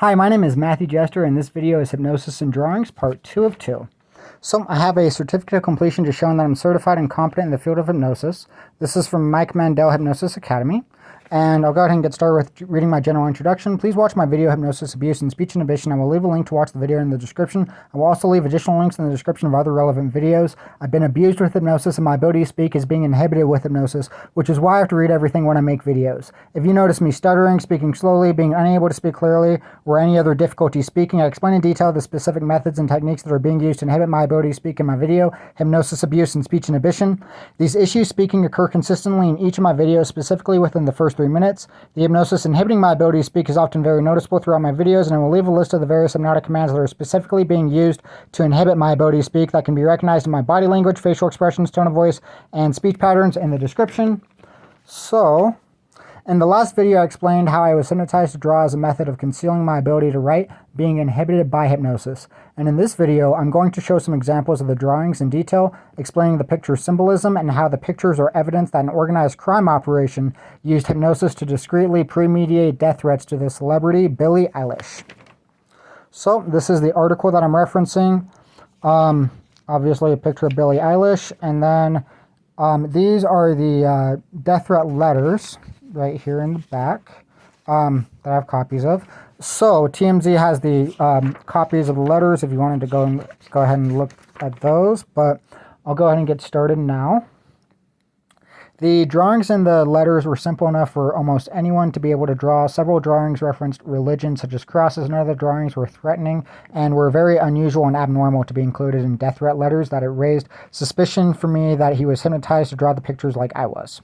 Hi, my name is Matthew Jester, and this video is Hypnosis and Drawings, part 2 of 2. So, I have a certificate of completion just showing that I'm certified and competent in the field of hypnosis. This is from Mike Mandel Hypnosis Academy. And I'll go ahead and get started with reading my general introduction. Please watch my video, Hypnosis, Abuse, and Speech Inhibition. I will leave a link to watch the video in the description. I will also leave additional links in the description of other relevant videos. I've been abused with hypnosis, and my ability to speak is being inhibited with hypnosis, which is why I have to read everything when I make videos. If you notice me stuttering, speaking slowly, being unable to speak clearly, or any other difficulty speaking, I explain in detail the specific methods and techniques that are being used to inhibit my ability to speak in my video, Hypnosis, Abuse, and Speech Inhibition. These issues speaking occur consistently in each of my videos, specifically within the first 3 minutes. The hypnosis inhibiting my ability to speak is often very noticeable throughout my videos, and I will leave a list of the various hypnotic commands that are specifically being used to inhibit my ability to speak that can be recognized in my body language, facial expressions, tone of voice, and speech patterns in the description. So, in the last video, I explained how I was hypnotized to draw as a method of concealing my ability to write, being inhibited by hypnosis. And in this video, I'm going to show some examples of the drawings in detail, explaining the picture symbolism and how the pictures are evidence that an organized crime operation used hypnosis to discreetly premeditate death threats to the celebrity Billie Eilish. So, this is the article that I'm referencing. Obviously, a picture of Billie Eilish, and then these are the death threat letters right here in the back that I have copies of. So TMZ has the copies of the letters if you wanted to go ahead and look at those, but I'll go ahead and get started now. The drawings in the letters were simple enough for almost anyone to be able to draw. Several drawings referenced religion, such as crosses, and other drawings were threatening and were very unusual and abnormal to be included in death threat letters, that it raised suspicion for me that he was hypnotized to draw the pictures like I was.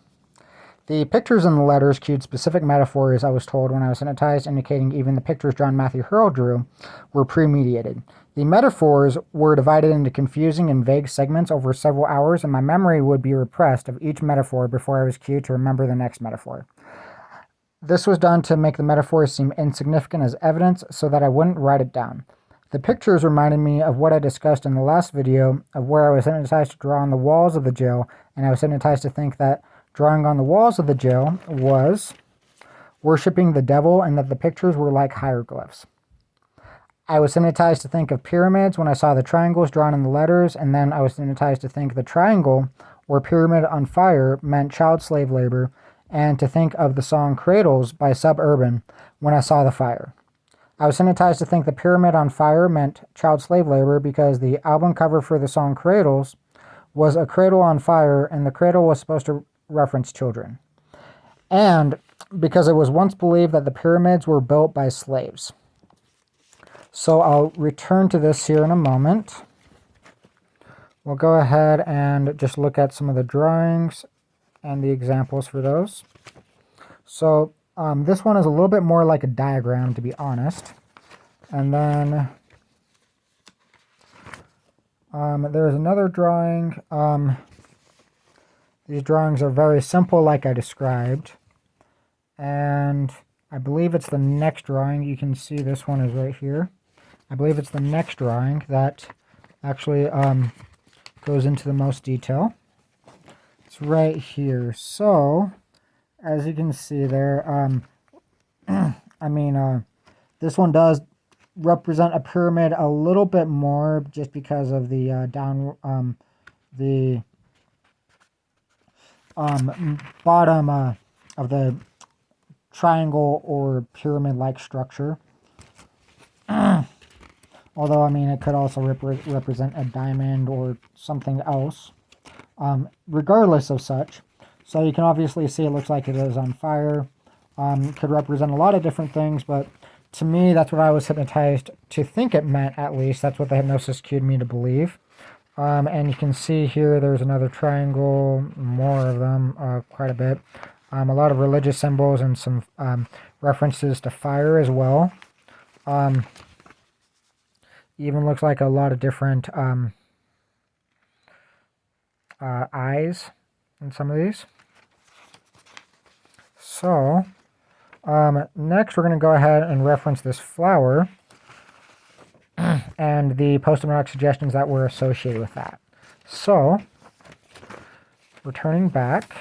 The pictures in the letters cued specific metaphors, I was told, when I was hypnotized, indicating even the pictures John Matthew Hurl drew were premeditated. The metaphors were divided into confusing and vague segments over several hours, and my memory would be repressed of each metaphor before I was cued to remember the next metaphor. This was done to make the metaphors seem insignificant as evidence so that I wouldn't write it down. The pictures reminded me of what I discussed in the last video of where I was hypnotized to draw on the walls of the jail, and I was hypnotized to think that drawing on the walls of the jail was worshiping the devil and that the pictures were like hieroglyphs. I was hypnotized to think of pyramids when I saw the triangles drawn in the letters, and then I was hypnotized to think the triangle or pyramid on fire meant child slave labor, and to think of the song Cradles by Suburban when I saw the fire. I was hypnotized to think the pyramid on fire meant child slave labor because the album cover for the song Cradles was a cradle on fire, and the cradle was supposed to reference children. And because it was once believed that the pyramids were built by slaves. So I'll return to this here in a moment. We'll go ahead and just look at some of the drawings and the examples for those. So this one is a little bit more like a diagram, to be honest. And then there's another drawing. These drawings are very simple, like I described. And I believe it's the next drawing. You can see this one is right here. I believe it's the next drawing that actually goes into the most detail. It's right here. So, as you can see there, this one does represent a pyramid a little bit more, just because of the bottom of the triangle or pyramid-like structure. Although, it could also represent a diamond or something else. Regardless of such. So you can obviously see it looks like it is on fire. Could represent a lot of different things, but to me, that's what I was hypnotized to think it meant, at least. That's what the hypnosis cued me to believe. And you can see here there's another triangle, more of them, quite a bit. A lot of religious symbols and some references to fire as well. Even looks like a lot of different eyes in some of these. So, next we're going to go ahead and reference this flower and the post-hypnotic suggestions that were associated with that. So, returning back,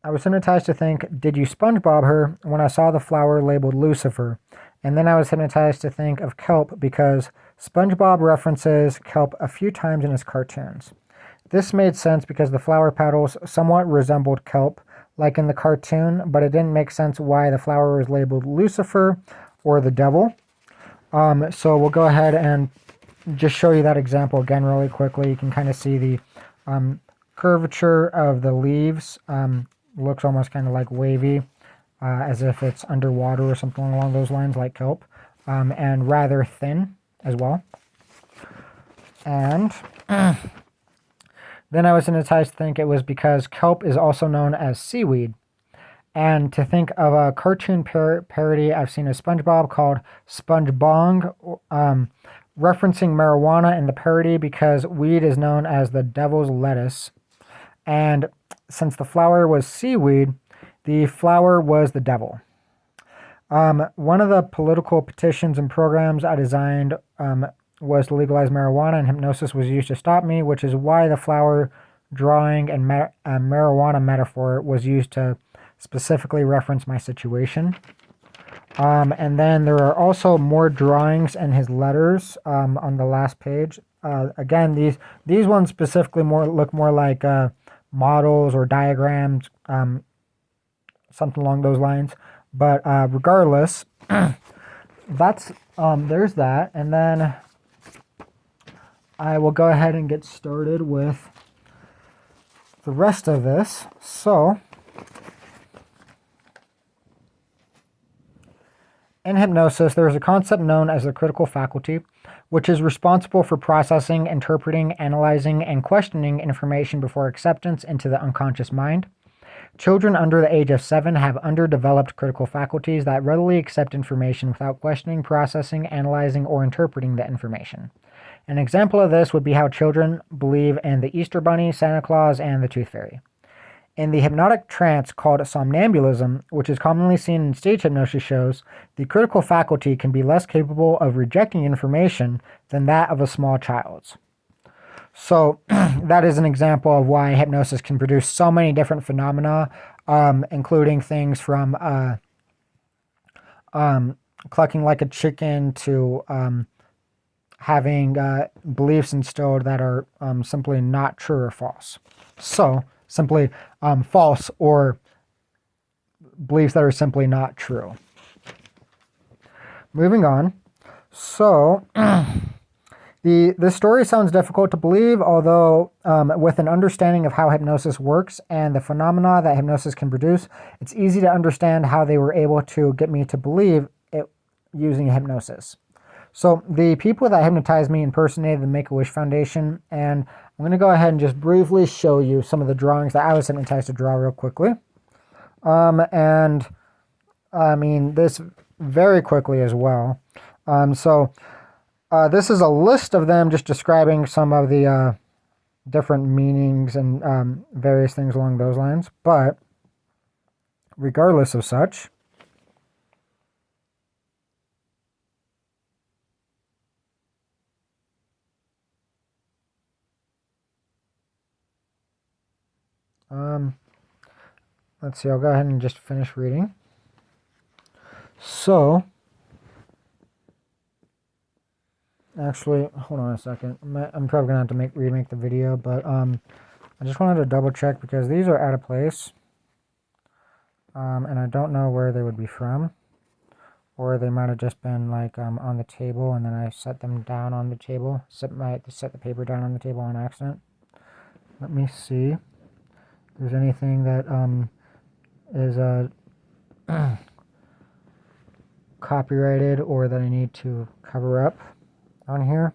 I was hypnotized to think, did you SpongeBob her when I saw the flower labeled Lucifer? And then I was hypnotized to think of kelp because SpongeBob references kelp a few times in his cartoons. This made sense because the flower petals somewhat resembled kelp, like in the cartoon, but it didn't make sense why the flower was labeled Lucifer or the devil. So we'll go ahead and just show you that example again really quickly. You can kind of see the curvature of the leaves. Looks almost kind of like wavy, as if it's underwater or something along those lines, like kelp, and rather thin as well. And then I was hypnotized to think it was because kelp is also known as seaweed. And to think of a cartoon parody, I've seen a SpongeBob called SpongeBong, referencing marijuana in the parody because weed is known as the devil's lettuce. And since the flower was seaweed, the flower was the devil. One of the political petitions and programs I designed was to legalize marijuana, and hypnosis was used to stop me, which is why the flower drawing and marijuana metaphor was used to specifically reference my situation. And then there are also more drawings in his letters on the last page. Again, these ones specifically look more like models or diagrams, something along those lines. But regardless, that's there's that. And then I will go ahead and get started with the rest of this. So, in hypnosis, there is a concept known as the critical faculty, which is responsible for processing, interpreting, analyzing, and questioning information before acceptance into the unconscious mind. Children under the age of 7 have underdeveloped critical faculties that readily accept information without questioning, processing, analyzing, or interpreting the information. An example of this would be how children believe in the Easter Bunny, Santa Claus, and the Tooth Fairy. In the hypnotic trance called somnambulism, which is commonly seen in stage hypnosis shows, the critical faculty can be less capable of rejecting information than that of a small child's. So that is an example of why hypnosis can produce so many different phenomena, including things from clucking like a chicken to having beliefs instilled that are simply not true or false. So simply false or beliefs that are simply not true. Moving on. So this story sounds difficult to believe, although with an understanding of how hypnosis works and the phenomena that hypnosis can produce, it's easy to understand how they were able to get me to believe it using hypnosis. So the people that hypnotized me impersonated the Make-A-Wish Foundation, and I'm going to go ahead and just briefly show you some of the drawings that I was hypnotized to draw real quickly. And I mean, this very quickly as well. This is a list of them just describing some of the different meanings and various things along those lines. But regardless of such, let's see, I'll go ahead and just finish reading. So, actually, hold on a second. I'm probably going to have to remake the video, but I just wanted to double check because these are out of place. And I don't know where they would be from. Or they might have just been like on the table and then I set them down on the table. Set the paper down on the table on accident. Let me see if there's anything that is copyrighted or that I need to cover up on here.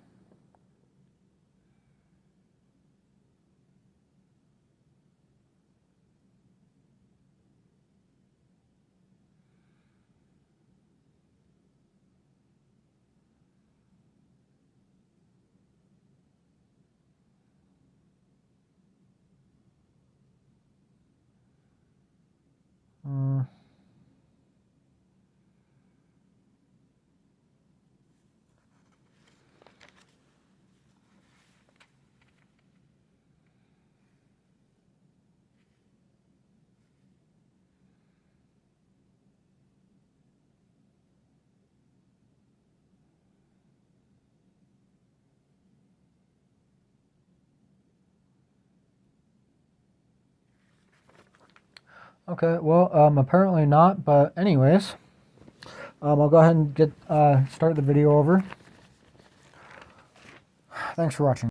Okay, well, apparently not, but anyways, I'll go ahead and start the video over. Thanks for watching.